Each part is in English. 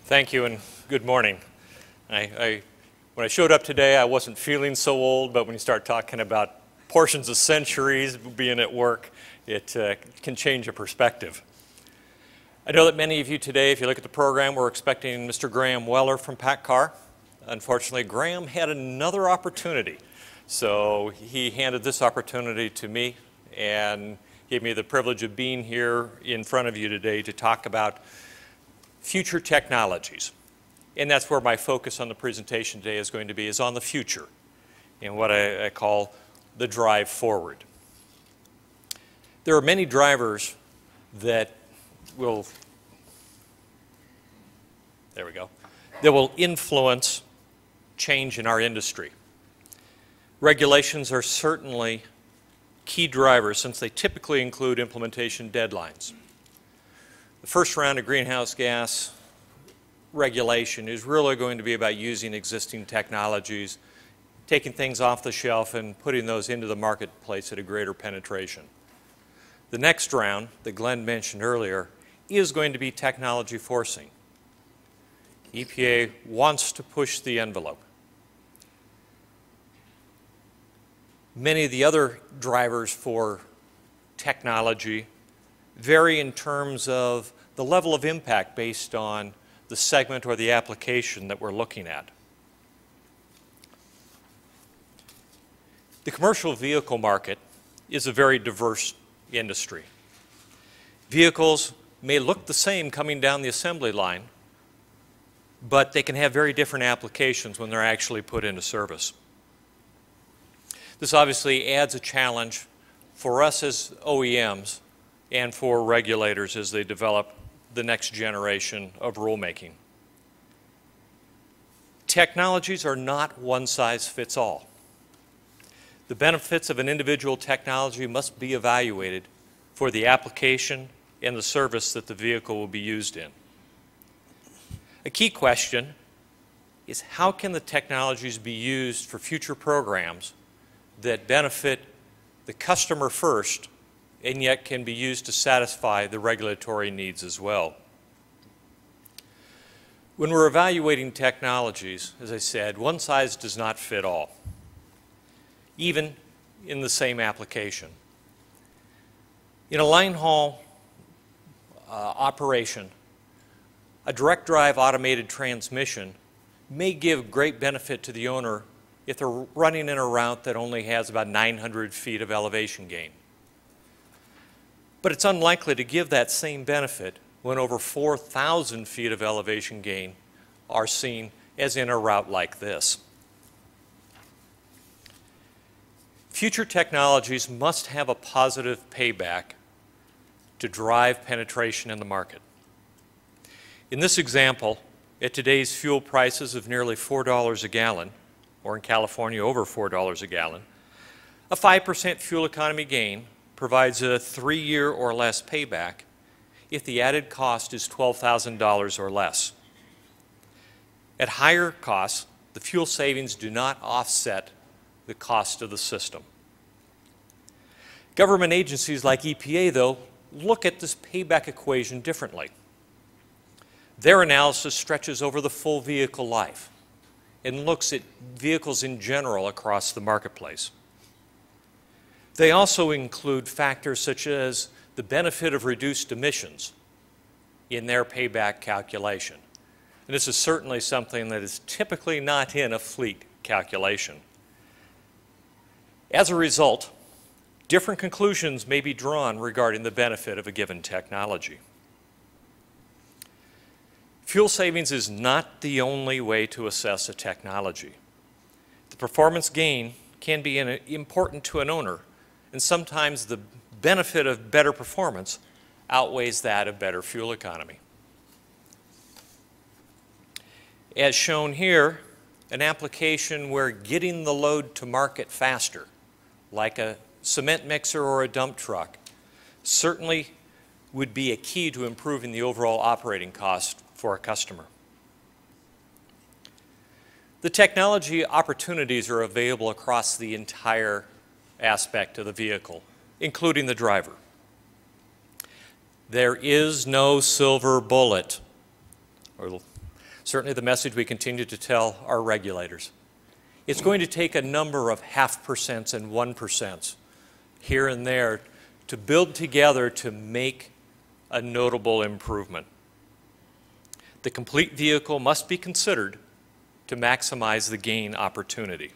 Thank you and good morning. When I showed up today, I wasn't feeling so old, but when you start talking about portions of centuries being at work, it can change your perspective. I know that many of you today, if you look at the program, we're expecting Mr. Graham Weller from PACCAR. Unfortunately, Graham had another opportunity, so he handed this opportunity to me and gave me the privilege of being here in front of you today to talk about future technologies. And that's where my focus on the presentation today is going to be, is on the future and what I call the drive forward. There are many drivers that will, that will influence change in our industry. Regulations are certainly key drivers since they typically include implementation deadlines. The first round of greenhouse gas regulation is really going to be about using existing technologies, taking things off the shelf and putting those into the marketplace at a greater penetration. The next round that Glenn mentioned earlier is going to be technology forcing. EPA wants to push the envelope. Many of the other drivers for technology vary in terms of the level of impact based on the segment or the application that we're looking at. The commercial vehicle market is a very diverse industry. Vehicles may look the same coming down the assembly line, but they can have very different applications when they're actually put into service. This obviously adds a challenge for us as OEMs and for regulators as they develop the next generation of rulemaking. Technologies are not one size fits all. The benefits of an individual technology must be evaluated for the application and the service that the vehicle will be used in. A key question is, how can the technologies be used for future programs that benefit the customer first and yet can be used to satisfy the regulatory needs as well? When we're evaluating technologies, as I said, one size does not fit all, even in the same application. In a line haul operation, a direct drive automated transmission may give great benefit to the owner if they're running in a route that only has about 900 feet of elevation gain. But it's unlikely to give that same benefit when over 4,000 feet of elevation gain are seen, as in a route like this. Future technologies must have a positive payback to drive penetration in the market. In this example, at today's fuel prices of nearly $4 a gallon, or in California over $4 a gallon, a 5% fuel economy gain provides a 3-year or less payback if the added cost is $12,000 or less. At higher costs, the fuel savings do not offset the cost of the system. Government agencies like EPA, though, look at this payback equation differently. Their analysis stretches over the full vehicle life and looks at vehicles in general across the marketplace. They also include factors such as the benefit of reduced emissions in their payback calculation. And this is certainly something that is typically not in a fleet calculation. As a result, different conclusions may be drawn regarding the benefit of a given technology. Fuel savings is not the only way to assess a technology. The performance gain can be important to an owner, and sometimes the benefit of better performance outweighs that of better fuel economy. As shown here, an application where getting the load to market faster, like a cement mixer or a dump truck, certainly would be a key to improving the overall operating cost for a customer. The technology opportunities are available across the entire aspect of the vehicle, including the driver. There is no silver bullet. certainly the message we continue to tell our regulators. It's going to take a number of 0.5% and 1% here and there to build together to make a notable improvement. The complete vehicle must be considered to maximize the gain opportunity.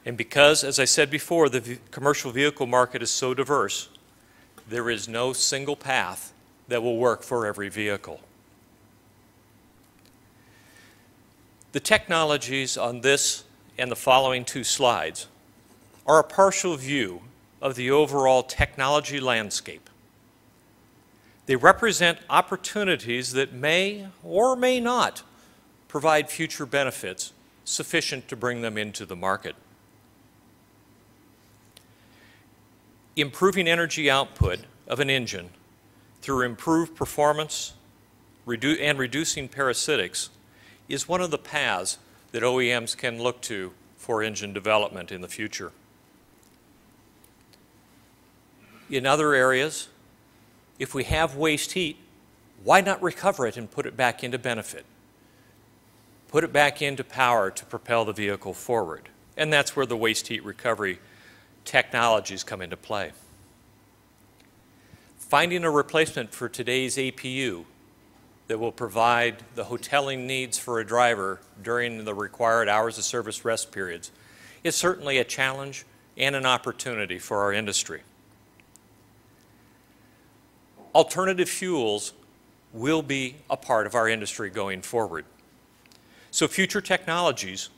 And because, as I said before, the commercial vehicle market is so diverse, there is no single path that will work for every vehicle. The technologies on this and the following two slides are a partial view of the overall technology landscape. They represent opportunities that may or may not provide future benefits sufficient to bring them into the market. Improving energy output of an engine through improved performance and reducing parasitics is one of the paths that OEMs can look to for engine development in the future. In other areas, if we have waste heat, why not recover it and put it back into benefit? Put it back into power to propel the vehicle forward. And that's where the waste heat recovery technologies come into play. Finding a replacement for today's APU that will provide the hoteling needs for a driver during the required hours of service rest periods is certainly a challenge and an opportunity for our industry. Alternative fuels will be a part of our industry going forward. So future technologies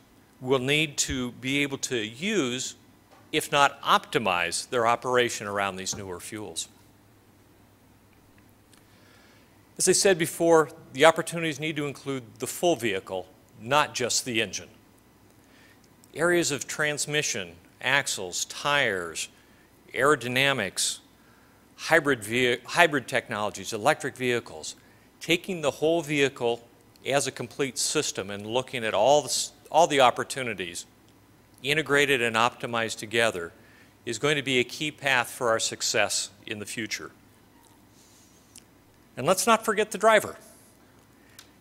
will need to be able to use, if not optimize, their operation around these newer fuels. As I said before, the opportunities need to include the full vehicle, not just the engine. Areas of transmission, axles, tires, aerodynamics, hybrid technologies, electric vehicles, taking the whole vehicle as a complete system and looking at all the opportunities integrated and optimized together is going to be a key path for our success in the future. And let's not forget the driver.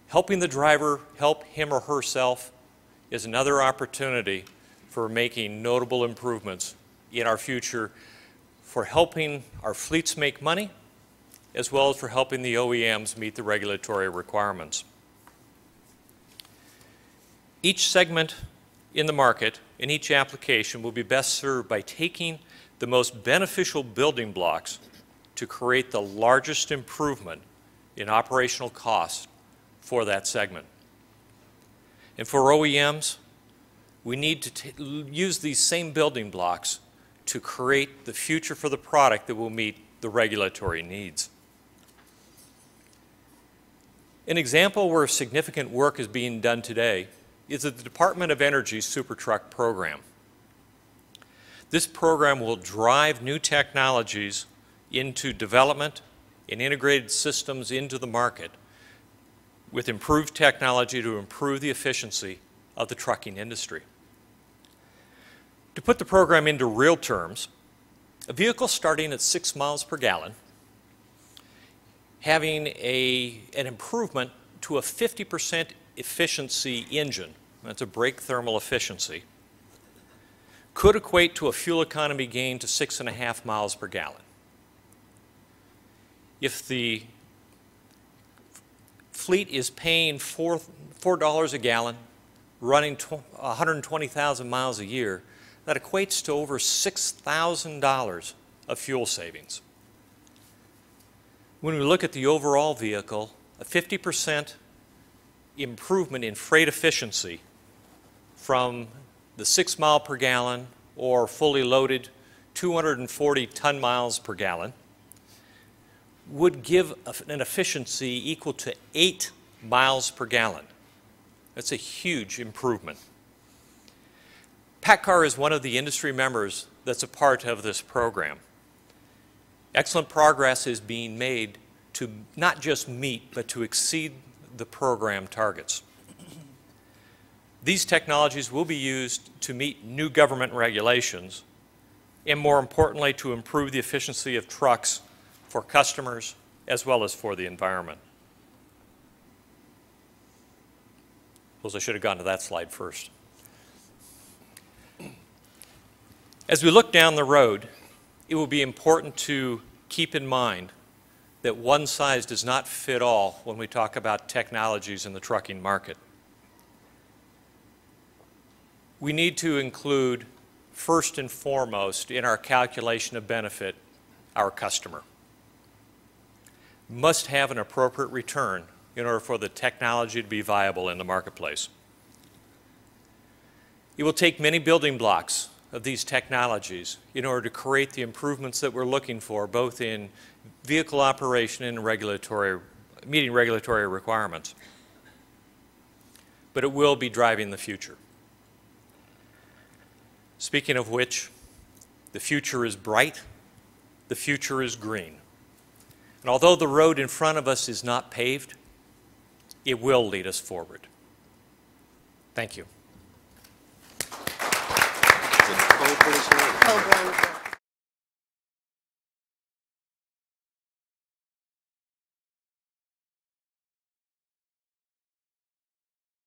Helping the driver help him or herself is another opportunity for making notable improvements in our future, for helping our fleets make money, as well as for helping the OEMs meet the regulatory requirements. Each segment in the market and each application will be best served by taking the most beneficial building blocks to create the largest improvement in operational costs for that segment. And for OEMs, we need to use these same building blocks to create the future for the product that will meet the regulatory needs. An example where significant work is being done today is the Department of Energy's SuperTruck program. This program will drive new technologies into development and integrated systems into the market with improved technology to improve the efficiency of the trucking industry. To put the program into real terms, a vehicle starting at 6 miles per gallon, having an improvement to a 50% efficiency engine, that's a brake thermal efficiency, could equate to a fuel economy gain to 6.5 miles per gallon. If the fleet is paying $4 a gallon, running 120,000 miles a year, that equates to over $6,000 of fuel savings. When we look at the overall vehicle, a 50% improvement in freight efficiency from the 6 mile per gallon or fully loaded 240 ton miles per gallon would give an efficiency equal to 8 miles per gallon. That's a huge improvement. PACCAR is one of the industry members that's a part of this program. Excellent progress is being made to not just meet, but to exceed the program targets. These technologies will be used to meet new government regulations and, more importantly, to improve the efficiency of trucks for customers as well as for the environment. Suppose I should have gone to that slide first. As we look down the road, it will be important to keep in mind that one size does not fit all when we talk about technologies in the trucking market. We need to include, first and foremost, in our calculation of benefit, our customer. We must have an appropriate return in order for the technology to be viable in the marketplace. It will take many building blocks of these technologies in order to create the improvements that we're looking for, both in vehicle operation and meeting regulatory requirements. But it will be driving the future. Speaking of which, the future is bright, the future is green. And although the road in front of us is not paved, it will lead us forward. Thank you. Is it cold, please?